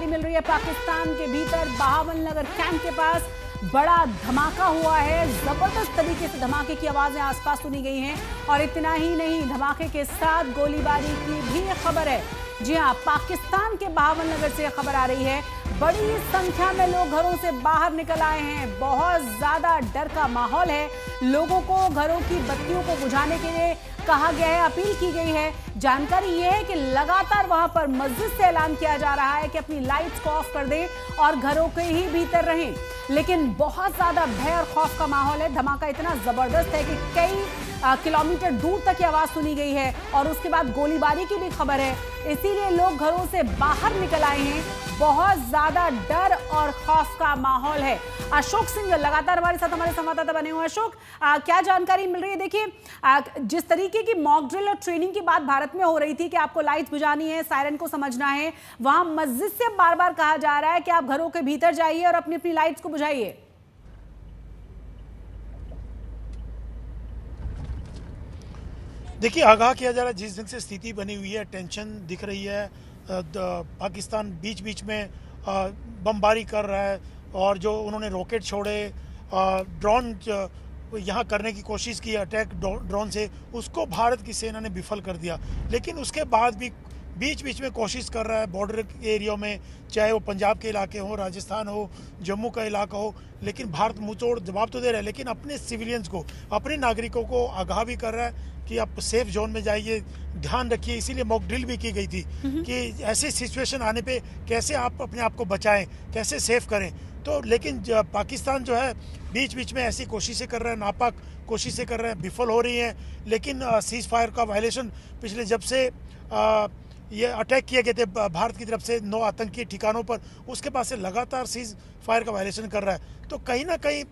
जानकारी मिल रही है, पाकिस्तान के भीतर बहावल नगर कैंप के पास बड़ा धमाका हुआ है। जबरदस्त तरीके से धमाके की आवाजें आसपास सुनी गई हैं और इतना ही नहीं, धमाके के साथ गोलीबारी की भी खबर है। जी हां, पाकिस्तान के बहावल नगर से खबर आ रही है। बड़ी संख्या में लोग घरों से बाहर निकल आए हैं। बहुत ज्यादा डर का माहौल है। लोगों को घरों की बत्तियों को बुझाने के लिए कहा गया है, अपील की गई है। जानकारी यह है कि लगातार वहां पर मस्जिद से ऐलान किया जा रहा है कि अपनी लाइट्स को ऑफ कर दें और घरों के ही भीतर रहें। लेकिन बहुत ज्यादा भय और खौफ का माहौल है। धमाका इतना जबरदस्त है कि कई किलोमीटर दूर तक की आवाज सुनी गई है और उसके बाद गोलीबारी की भी खबर है। इसीलिए लोग घरों से बाहर निकल आए हैं। बहुत ज्यादा डर और खौफ का माहौल है। अशोक सिंह लगातार हमारे साथ, हमारे संवाददाता बने हुए हैं। अशोक, क्या जानकारी मिल रही है? देखिए, जिस तरीके की मॉक ड्रिल और ट्रेनिंग की बात भारत में हो रही थी कि आपको लाइट बुझानी है, सायरन को समझना है, वहां मस्जिद से बार बार कहा जा रहा है कि आप घरों के भीतर जाइए और अपनी अपनी लाइट्स को बुझाइए। देखिए, आगाह किया जा रहा है। जिस ढंग से स्थिति बनी हुई है, टेंशन दिख रही है। पाकिस्तान बीच बीच में बमबारी कर रहा है और जो उन्होंने रॉकेट छोड़े, ड्रोन यहाँ करने की कोशिश की, अटैक ड्रोन से, उसको भारत की सेना ने विफल कर दिया। लेकिन उसके बाद भी बीच बीच में कोशिश कर रहा है बॉर्डर के एरिया में, चाहे वो पंजाब के इलाके हो, राजस्थान हो, जम्मू का इलाका हो। लेकिन भारत मुंहतोड़ जवाब तो दे रहा है, लेकिन अपने सिविलियंस को, अपने नागरिकों को आगाह भी कर रहा है कि आप सेफ जोन में जाइए, ध्यान रखिए। इसीलिए मॉक ड्रिल भी की गई थी कि ऐसी सिचुएशन आने पे कैसे आप अपने आप को बचाएं, कैसे सेफ करें। तो लेकिन पाकिस्तान जो है बीच बीच में ऐसी कोशिशें कर रहा है, नापाक कोशिशें कर रहे हैं, विफल हो रही हैं। लेकिन सीज फायर का वायलेशन पिछले जब से ये अटैक किए गए थे भारत की तरफ से 9 आतंकी ठिकानों पर, उसके बाद से लगातार सीज फायर का वायलेशन कर रहा है। तो कहीं ना कहीं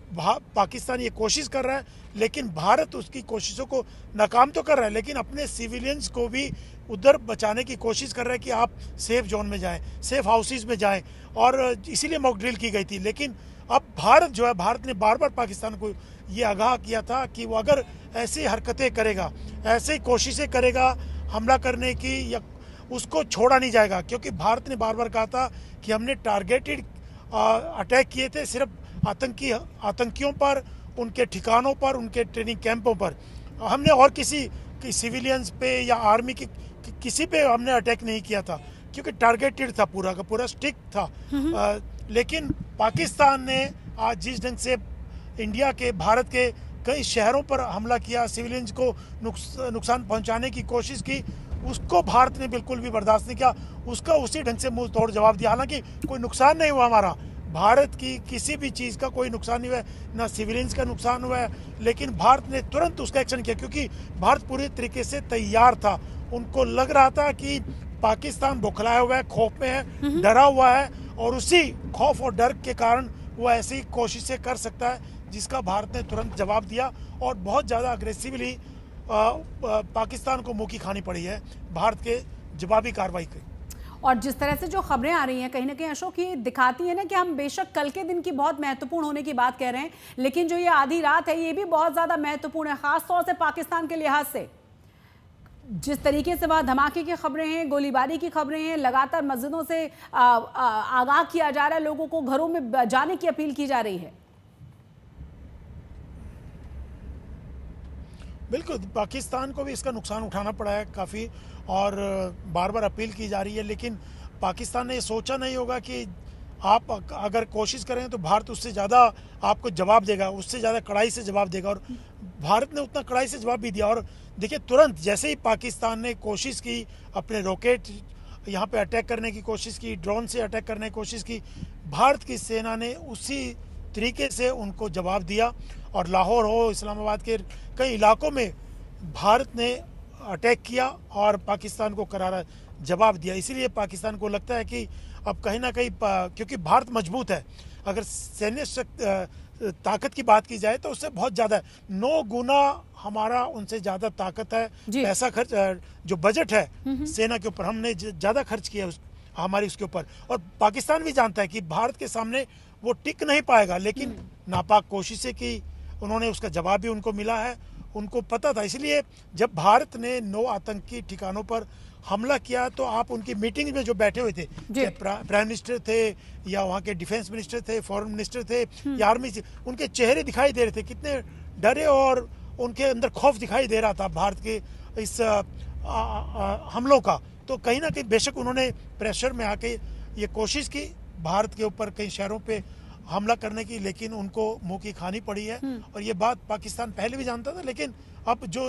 पाकिस्तान ये कोशिश कर रहा है, लेकिन भारत उसकी कोशिशों को नाकाम तो कर रहा है, लेकिन अपने सिविलियंस को भी उधर बचाने की कोशिश कर रहा है कि आप सेफ जोन में जाएं, सेफ हाउसेज में जाएं। और इसीलिए मॉक ड्रिल की गई थी। लेकिन अब भारत जो है, भारत ने बार बार पाकिस्तान को ये आगाह किया था कि वो अगर ऐसी हरकतें करेगा, ऐसी कोशिशें करेगा हमला करने की, या उसको छोड़ा नहीं जाएगा। क्योंकि भारत ने बार बार कहा था कि हमने टारगेटेड अटैक किए थे सिर्फ आतंकियों पर, उनके ठिकानों पर, उनके ट्रेनिंग कैंपों पर। हमने और किसी सिविलियंस पे या आर्मी की किसी पे हमने अटैक नहीं किया था, क्योंकि टारगेटेड था, पूरा का पूरा स्टिक था। लेकिन पाकिस्तान ने आज जिस ढंग से इंडिया के, भारत के कई शहरों पर हमला किया, सिविलियंस को नुकसान पहुंचाने की कोशिश की, उसको भारत ने बिल्कुल भी बर्दाश्त नहीं किया। उसका उसी ढंग से मुंह तोड़ जवाब दिया। हालांकि कोई नुकसान नहीं हुआ हमारा, भारत की किसी भी चीज़ का कोई नुकसान नहीं हुआ है, ना सिविलियंस का नुकसान हुआ है। लेकिन भारत ने तुरंत उसका एक्शन किया, क्योंकि भारत पूरी तरीके से तैयार था। उनको लग रहा था कि पाकिस्तान बौखलाया हुआ है, खौफ में है, डरा हुआ है, और उसी खौफ और डर के कारण वो ऐसी कोशिशें कर सकता है, जिसका भारत ने तुरंत जवाब दिया। और बहुत ज़्यादा अग्रेसिवली पाकिस्तान को मुंह की खानी पड़ी है भारत के जवाबी कार्रवाई की। और जिस तरह से जो खबरें आ रही हैं, कहीं ना कहीं अशोक, ये दिखाती है ना कि हम बेशक कल के दिन की बहुत महत्वपूर्ण होने की बात कह रहे हैं, लेकिन जो ये आधी रात है, ये भी बहुत ज्यादा महत्वपूर्ण है, खासतौर से पाकिस्तान के लिहाज से। जिस तरीके से वहां धमाके की खबरें हैं, गोलीबारी की खबरें हैं, लगातार मस्जिदों से आगाह किया जा रहा है, लोगों को घरों में जाने की अपील की जा रही है। बिल्कुल, पाकिस्तान को भी इसका नुकसान उठाना पड़ा है काफ़ी, और बार बार अपील की जा रही है। लेकिन पाकिस्तान ने ये सोचा नहीं होगा कि आप अगर कोशिश करें तो भारत उससे ज़्यादा आपको जवाब देगा, उससे ज़्यादा कड़ाई से जवाब देगा। और भारत ने उतना कड़ाई से जवाब भी दिया। और देखिए, तुरंत जैसे ही पाकिस्तान ने कोशिश की, अपने रॉकेट यहाँ पे अटैक करने की कोशिश की, ड्रोन से अटैक करने की कोशिश की, भारत की सेना ने उसी तरीके से उनको जवाब दिया। और लाहौर हो, इस्लामाबाद के कई इलाकों में भारत ने अटैक किया और पाकिस्तान को करारा जवाब दिया। इसीलिए पाकिस्तान को लगता है कि अब कहीं ना कहीं, क्योंकि भारत मजबूत है, अगर सैन्य ताकत की बात की जाए तो उससे बहुत ज़्यादा है, 9 गुना हमारा उनसे ज़्यादा ताकत है। पैसा खर्च, जो बजट है सेना के ऊपर, हमने ज़्यादा खर्च किया हमारी उसके ऊपर। और पाकिस्तान भी जानता है कि भारत के सामने वो टिक नहीं पाएगा। लेकिन नापाक कोशिशें की उन्होंने, उसका जवाब भी उनको मिला है, उनको पता था। इसलिए जब भारत ने 9 आतंकी ठिकानों पर हमला किया तो आप उनकी मीटिंग में जो बैठे हुए थे, चाहे प्राइम मिनिस्टर थे या वहाँ के डिफेंस मिनिस्टर थे, फॉरेन मिनिस्टर थे या आर्मी से, उनके चेहरे दिखाई दे रहे थे कितने डरे और उनके अंदर खौफ दिखाई दे रहा था भारत के इस हमलों का। तो कहीं ना कहीं बेशक उन्होंने प्रेशर में आके ये कोशिश की भारत के ऊपर कई शहरों पे हमला करने की, लेकिन उनको मुंह की खानी पड़ी है। और ये बात पाकिस्तान पहले भी जानता था, लेकिन अब जो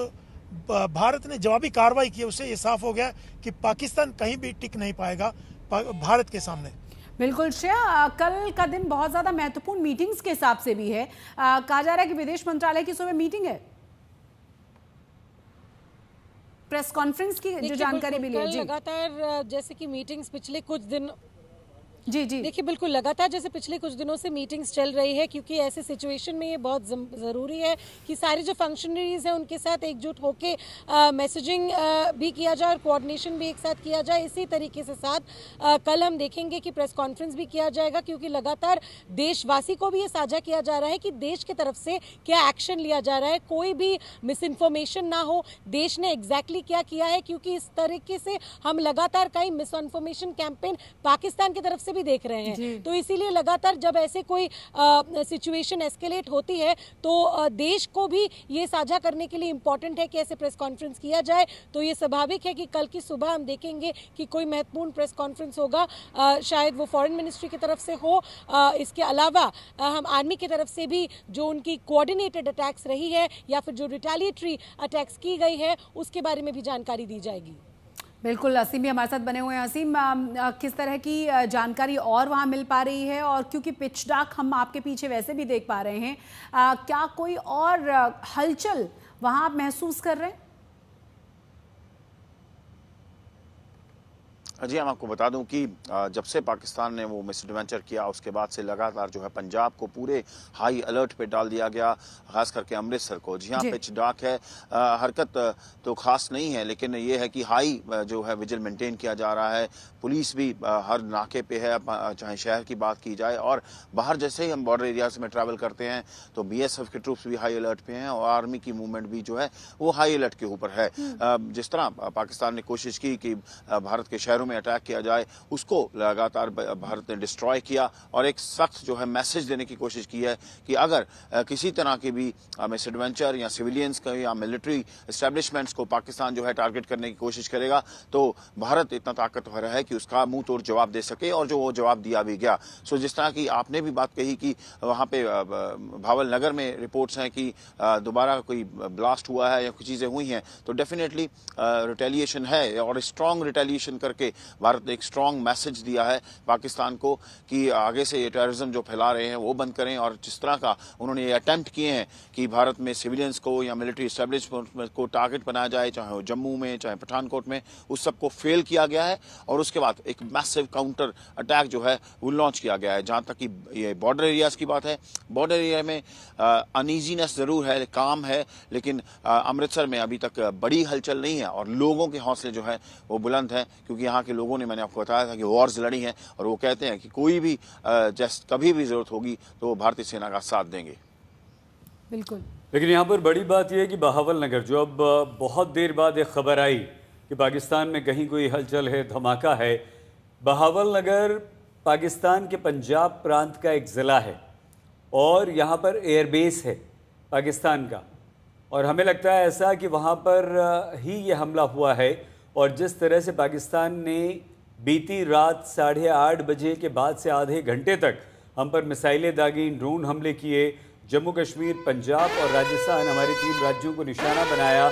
भारत ने जवाबी कार्रवाई की उससे ये साफ हो गया कि पाकिस्तान कहीं भी टिक नहीं पाएगा भारत के सामने। बिल्कुल श्रेया, कल का दिन बहुत ज्यादा महत्वपूर्ण मीटिंग्स के हिसाब से भी है। कहा जा रहा है कि विदेश मंत्रालय की सुबह मीटिंग है, प्रेस कॉन्फ्रेंस की जो जानकारी मिली है। लगातार जैसे कि मीटिंग्स पिछले कुछ दिन जी देखिए बिल्कुल लगातार जैसे पिछले कुछ दिनों से मीटिंग्स चल रही है, क्योंकि ऐसे सिचुएशन में ये बहुत ज़रूरी है कि सारे जो फंक्शनरीज हैं उनके साथ एकजुट होके मैसेजिंग भी किया जाए और कोऑर्डिनेशन भी एक साथ किया जाए। इसी तरीके से साथ कल हम देखेंगे कि प्रेस कॉन्फ्रेंस भी किया जाएगा, क्योंकि लगातार देशवासी को भी ये साझा किया जा रहा है कि देश की तरफ से क्या एक्शन लिया जा रहा है, कोई भी मिस इन्फॉर्मेशन ना हो, देश ने एग्जैक्टली क्या किया है, क्योंकि इस तरीके से हम लगातार कई मिस इन्फॉर्मेशन कैंपेन पाकिस्तान की तरफ से भी देख रहे हैं। तो इसीलिए लगातार जब ऐसे कोई सिचुएशन एस्केलेट होती है तो देश को भी ये साझा करने के लिए इंपॉर्टेंट है कि ऐसे प्रेस कॉन्फ्रेंस किया जाए। तो ये स्वाभाविक है कि कल की सुबह हम देखेंगे कि कोई महत्वपूर्ण प्रेस कॉन्फ्रेंस होगा, शायद वो फॉरेन मिनिस्ट्री की तरफ से हो, इसके अलावा हम आर्मी की तरफ से भी जो उनकी कोऑर्डिनेटेड अटैक्स रही है या फिर जो रिटेलिएटरी अटैक्स की गई है उसके बारे में भी जानकारी दी जाएगी। बिल्कुल, असीम भी हमारे साथ बने हुए हैं। असीम, किस तरह की जानकारी और वहाँ मिल पा रही है, और क्योंकि पिच डाक हम आपके पीछे वैसे भी देख पा रहे हैं, क्या कोई और हलचल वहाँ आप महसूस कर रहे हैं? जी, हम आपको बता दूं कि जब से पाकिस्तान ने वो मिसएडवेंचर किया उसके बाद से लगातार जो है पंजाब को पूरे हाई अलर्ट पे डाल दिया गया, खास करके अमृतसर को। जी हाँ, पिच डार्क है, हरकत तो खास नहीं है, लेकिन ये है कि हाई जो है विजिल मेंटेन किया जा रहा है। पुलिस भी हर नाके पे है, चाहे शहर की बात की जाए, और बाहर जैसे ही हम बॉर्डर एरियाज में ट्रैवल करते हैं तो बीएसएफ के ट्रूप्स भी हाई अलर्ट पे हैं और आर्मी की मूवमेंट भी जो है वो हाई अलर्ट के ऊपर है। जिस तरह पाकिस्तान ने कोशिश की कि भारत के शहरों में अटैक किया जाए, उसको लगातार भारत ने डिस्ट्रॉय किया और एक सख्त जो है मैसेज देने की कोशिश की है कि अगर किसी तरह के भी मिसएडवेंचर या सिविलियंस का या मिलिट्री एस्टेब्लिशमेंट्स को पाकिस्तान जो है टारगेट करने की कोशिश करेगा तो भारत इतना ताकतवर है कि उसका मुंह तोड़ जवाब दे सके, और जो वो जवाब दिया भी गया। सो जिस तरह की आपने भी बात कही कि वहाँ पे भावल नगर में रिपोर्ट्स हैं कि दोबारा कोई ब्लास्ट हुआ है या कुछ चीज़ें हुई हैं, तो डेफिनेटली रिटेलिएशन है, और स्ट्रॉन्ग रिटेलिएशन करके भारत ने एक स्ट्रॉन्ग मैसेज दिया है पाकिस्तान को कि आगे से ये टेररिज्म जो फैला रहे हैं वो बंद करें। और जिस तरह का उन्होंने ये अटेम्प्ट किए हैं कि भारत में सिविलियंस को या मिलिट्री एस्टेब्लिशमेंट को टारगेट बनाया जाए, चाहे वो जम्मू में चाहे पठानकोट में, उस सबको फेल किया गया है। और उसके बाद एक मैसिव काउंटर अटैक जो है वो लॉन्च किया गया है। जहाँ तक कि ये बॉर्डर एरियाज की बात है, बॉर्डर एरिया में अनईजीनेस ज़रूर है, काम है, लेकिन अमृतसर में अभी तक बड़ी हलचल नहीं है और लोगों के हौसले जो है वो बुलंद हैं, क्योंकि यहाँ के लोगों ने, मैंने आपको बताया था कि वॉर्स लड़ी हैं और वो कहते हैं कि कोई भी कभी भी जरूरत होगी तो भारतीय सेना का साथ देंगे। बिल्कुल, लेकिन यहाँ पर बड़ी बात यह है कि बहावल नगर, जो अब बहुत देर बाद एक खबर आई कि पाकिस्तान में कहीं कोई हलचल है, धमाका है। बहावल नगर पाकिस्तान के पंजाब प्रांत का एक ज़िला है और यहाँ पर एयरबेस है पाकिस्तान का, और हमें लगता है ऐसा कि वहाँ पर ही ये हमला हुआ है। और जिस तरह से पाकिस्तान ने बीती रात 8:30 बजे के बाद से आधे घंटे तक हम पर मिसाइलें दागी, ड्रोन हमले किए, जम्मू कश्मीर, पंजाब और राजस्थान, हमारे 3 राज्यों को निशाना बनाया।